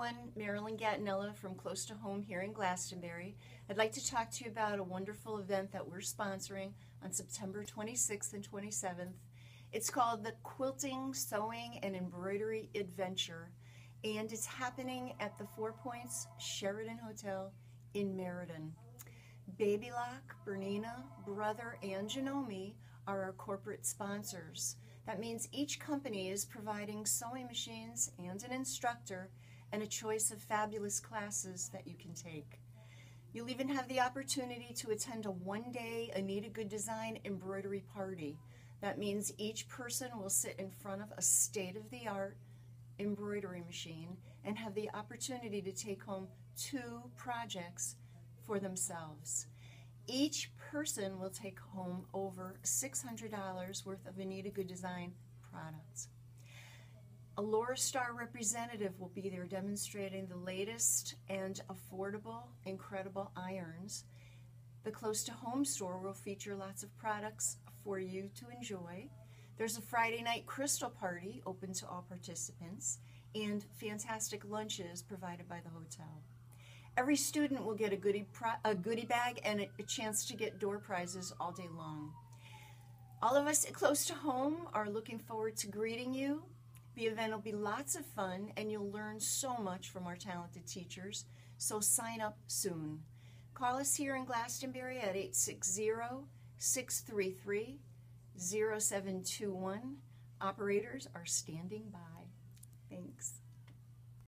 everyone. Marilyn Gattinella from Close to Home here in Glastonbury. I'd like to talk to you about a wonderful event that we're sponsoring on September 26th and 27th. It's called the Quilting, Sewing, and Embroidery Adventure, and it's happening at the Four Points Sheraton Hotel in Meriden. Babylock, Bernina, Brother, and Janome are our corporate sponsors. That means each company is providing sewing machines and an instructor and a choice of fabulous classes that you can take. You'll even have the opportunity to attend a one-day Anita Good Design embroidery party. That means each person will sit in front of a state-of-the-art embroidery machine and have the opportunity to take home 2 projects for themselves. Each person will take home over $600 worth of Anita Good Design products. A Laura Star representative will be there demonstrating the latest and affordable, incredible irons. The Close to Home store will feature lots of products for you to enjoy. There's a Friday night crystal party open to all participants and fantastic lunches provided by the hotel. Every student will get a goodie bag and a chance to get door prizes all day long. All of us at Close to Home are looking forward to greeting you. The event will be lots of fun and you'll learn so much from our talented teachers, so sign up soon. Call us here in Glastonbury at 860-633-0721. Operators are standing by. Thanks.